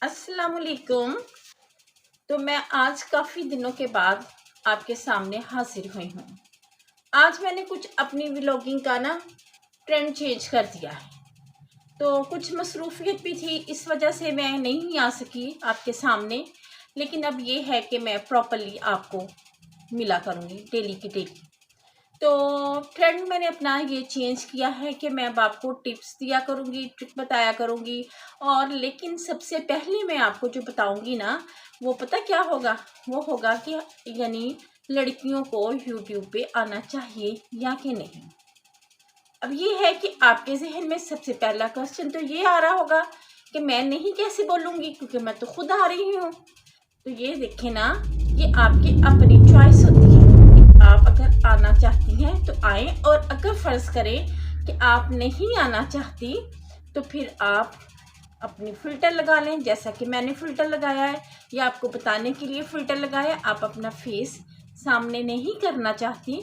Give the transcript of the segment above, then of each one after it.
अस्सलाम वालेकुम। तो मैं आज काफ़ी दिनों के बाद आपके सामने हाजिर हुई हूँ। आज मैंने कुछ अपनी व्लॉगिंग का ना ट्रेंड चेंज कर दिया है। तो कुछ मसरूफियत भी थी, इस वजह से मैं नहीं आ सकी आपके सामने। लेकिन अब ये है कि मैं प्रॉपरली आपको मिला करूँगी डेली की डेली। तो ट्रेंड मैंने अपना ये चेंज किया है कि मैं अब आपको टिप्स दिया करूँगी, ट्रिक बताया करूँगी। और लेकिन सबसे पहले मैं आपको जो बताऊँगी ना, वो पता क्या होगा? वो होगा कि यानी लड़कियों को यूट्यूब पे आना चाहिए या कि नहीं। अब ये है कि आपके जहन में सबसे पहला क्वेश्चन तो ये आ रहा होगा कि मैं नहीं कैसे बोलूँगी, क्योंकि मैं तो खुद आ रही हूँ। तो ये देखें ना, ये आपकी अपनी चॉइस होती है। आप अगर आना चाहती हैं तो आए, और अगर फर्ज करें कि आप नहीं आना चाहती तो फिर आप अपनी फ़िल्टर लगा लें, जैसा कि मैंने फ़िल्टर लगाया है, या आपको बताने के लिए फ़िल्टर लगाया। आप अपना फेस सामने नहीं करना चाहती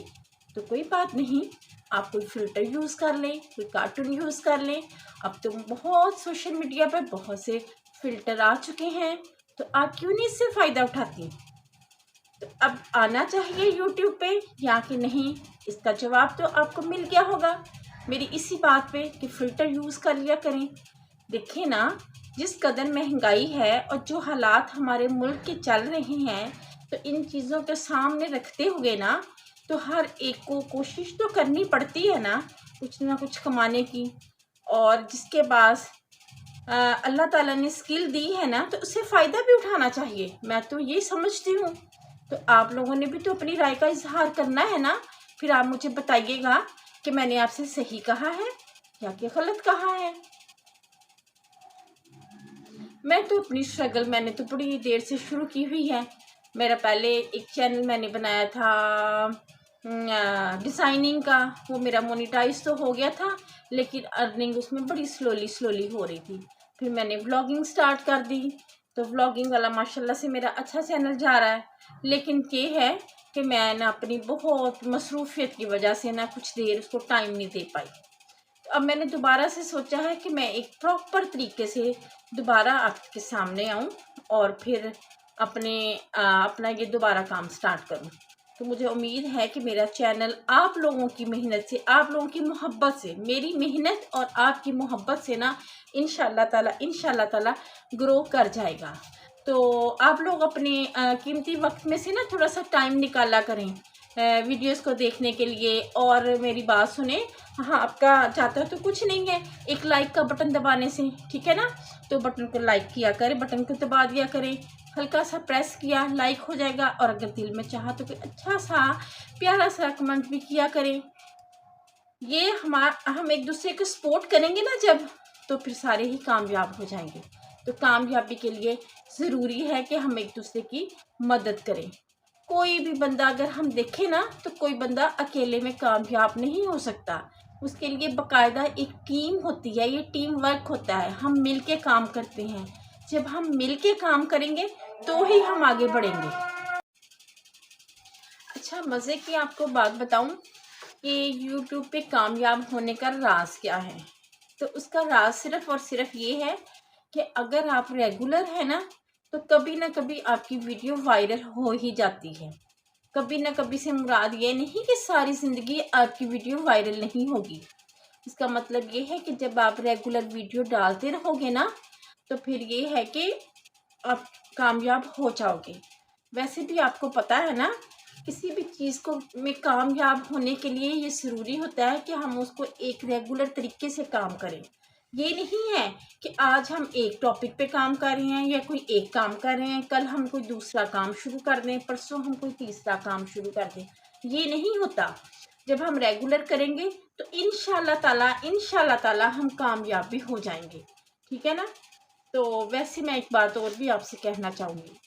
तो कोई बात नहीं, आप कोई फ़िल्टर यूज़ कर लें, कोई कार्टून यूज़ कर लें। अब तो बहुत सोशल मीडिया पर बहुत से फ़िल्टर आ चुके हैं, तो आप क्यों नहीं इससे फ़ायदा उठाती? तो अब आना चाहिए यूट्यूब पे या कि नहीं, इसका जवाब तो आपको मिल गया होगा मेरी इसी बात पे कि फ़िल्टर यूज़ कर लिया करें। देखिए ना, जिस कदर महंगाई है और जो हालात हमारे मुल्क के चल रहे हैं, तो इन चीज़ों के सामने रखते हुए ना, तो हर एक को कोशिश तो करनी पड़ती है ना कुछ कमाने की। और जिसके पास अल्लाह ताला ने स्किल दी है ना, तो उससे फ़ायदा भी उठाना चाहिए, मैं तो ये समझती हूँ। तो आप लोगों ने भी तो अपनी राय का इजहार करना है ना। फिर आप मुझे बताइएगा कि मैंने आपसे सही कहा है या कि गलत कहा है। मैं तो अपनी स्ट्रगल मैंने तो बड़ी देर से शुरू की हुई है। मेरा पहले एक चैनल मैंने बनाया था डिज़ाइनिंग का, वो मेरा मोनेटाइज तो हो गया था, लेकिन अर्निंग उसमें बड़ी स्लोली हो रही थी। फिर मैंने व्लॉगिंग स्टार्ट कर दी, तो व्लॉगिंग वाला माशाल्लाह से मेरा अच्छा चैनल जा रहा है। लेकिन ये है कि मैं ना अपनी बहुत मसरूफियत की वजह से ना कुछ देर उसको टाइम नहीं दे पाई। तो अब मैंने दोबारा से सोचा है कि मैं एक प्रॉपर तरीके से दोबारा आपके सामने आऊँ और फिर अपना ये दोबारा काम स्टार्ट करूँ। तो मुझे उम्मीद है कि मेरा चैनल आप लोगों की मेहनत से, आप लोगों की मोहब्बत से, मेरी मेहनत और आपकी मोहब्बत से ना इंशाल्लाह ताला ग्रो कर जाएगा। तो आप लोग अपने कीमती वक्त में से ना थोड़ा सा टाइम निकाला करें वीडियोस को देखने के लिए, और मेरी बात सुने। हाँ, आपका चाहता तो कुछ नहीं है, एक लाइक का बटन दबाने से, ठीक है ना? तो बटन को लाइक किया करें, बटन को दबा दिया करें, हल्का सा प्रेस किया, लाइक हो जाएगा। और अगर दिल में चाहा तो कोई अच्छा सा प्यारा सा कमेंट भी किया करें। ये हम एक दूसरे को सपोर्ट करेंगे ना जब, तो फिर सारे ही कामयाब हो जाएंगे। तो कामयाबी के लिए ज़रूरी है कि हम एक दूसरे की मदद करें। कोई भी बंदा अगर हम देखें ना, तो कोई बंदा अकेले में कामयाब नहीं हो सकता। उसके लिए बाकायदा एक टीम होती है, ये टीम वर्क होता है, हम मिल के काम करते हैं। जब हम मिल के काम करेंगे तो ही हम आगे बढ़ेंगे। अच्छा, मज़े की आपको बात बताऊं कि यूट्यूब पे कामयाब होने का राज क्या है। तो उसका राज सिर्फ और सिर्फ ये है कि अगर आप रेगुलर है ना, तो कभी ना कभी आपकी वीडियो वायरल हो ही जाती है। कभी ना कभी से मुराद ये नहीं कि सारी ज़िंदगी आपकी वीडियो वायरल नहीं होगी। इसका मतलब ये है कि जब आप रेगुलर वीडियो डालते रहोगे ना, तो फिर ये है कि आप कामयाब हो जाओगे। वैसे भी आपको पता है ना, किसी भी चीज़ को में कामयाब होने के लिए ये ज़रूरी होता है कि हम उसको एक रेगुलर तरीके से काम करें। ये नहीं है कि आज हम एक टॉपिक पे काम कर रहे हैं या कोई एक काम कर रहे हैं, कल हम कोई दूसरा काम शुरू कर दें, परसों हम कोई तीसरा काम शुरू कर दें। ये नहीं होता। जब हम रेगुलर करेंगे तो इंशाल्लाह ताला हम कामयाब भी हो जाएंगे, ठीक है ना? तो वैसे मैं एक बात और भी आपसे कहना चाहूँगी,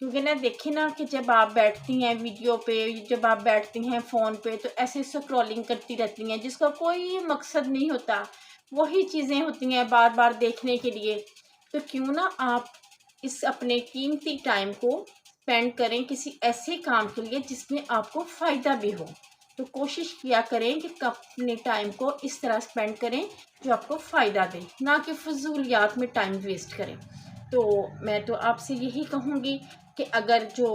क्योंकि ना देखिए ना कि जब आप बैठती हैं वीडियो पे, जब आप बैठती हैं फ़ोन पे, तो ऐसे स्क्रॉलिंग करती रहती हैं जिसका कोई मकसद नहीं होता। वही चीज़ें होती हैं बार बार देखने के लिए। तो क्यों ना आप इस अपने कीमती टाइम को स्पेंड करें किसी ऐसे काम के लिए जिसमें आपको फ़ायदा भी हो। तो कोशिश किया करें कि अपने टाइम को इस तरह स्पेंड करें जो आपको फ़ायदा दे, ना कि फजूलियात में टाइम वेस्ट करें। تو میں تو آپ سے یہی کہوں گی کہ اگر جو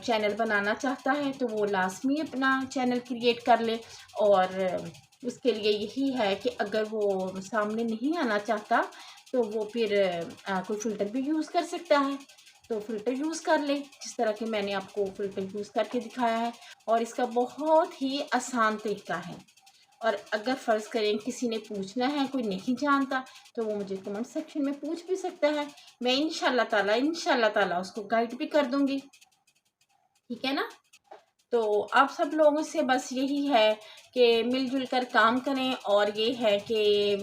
چینل بنانا چاہتا ہے تو وہ لازمی اپنا چینل کریٹ کر لے، اور اس کے لیے یہی ہے کہ اگر وہ سامنے نہیں آنا چاہتا تو وہ پھر کوئی فلٹر بھی یوز کر سکتا ہے، تو فلٹر یوز کر لے، جس طرح کہ میں نے آپ کو فلٹر یوز کر کے دکھایا ہے، اور اس کا بہت ہی آسان طریقہ ہے۔ اور اگر فرض کریں کسی نے پوچھنا ہے، کوئی نہیں جانتا، تو وہ مجھے کمنٹ سیکشن میں پوچھ بھی سکتا ہے، میں انشاءاللہ تعالیٰ اس کو گائیڈ بھی کر دوں گی، ٹھیک ہے نا؟ تو آپ سب لوگوں سے بس یہی ہے کہ مل جل کر کام کریں، اور یہ ہے کہ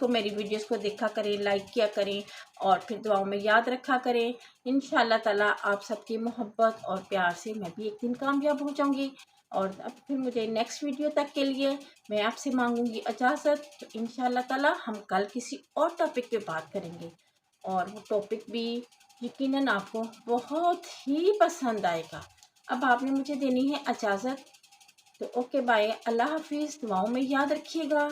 میری ویڈیوز کو دیکھا کریں، لائک کیا کریں، اور پھر دعاؤں میں یاد رکھا کریں۔ انشاءاللہ تعالیٰ آپ سب کی محبت اور پیار سے میں بھی ایک دن کامیاب ہو جاؤں گی، اور اب پھر مجھے نیکسٹ ویڈیو تک کے لیے میں آپ سے مانگوں گی اجازت۔ تو انشاءاللہ تعالیٰ ہم کل کسی اور ٹاپک پہ بات کریں گے، اور وہ ٹاپک بھی یقیناً آپ کو بہت ہی پسند آئے گا۔ اب آپ نے مجھے دینی ہے اجازت، تو اوکے بائے، اللہ حافظ، دعاؤں میں یاد رکھیے گا۔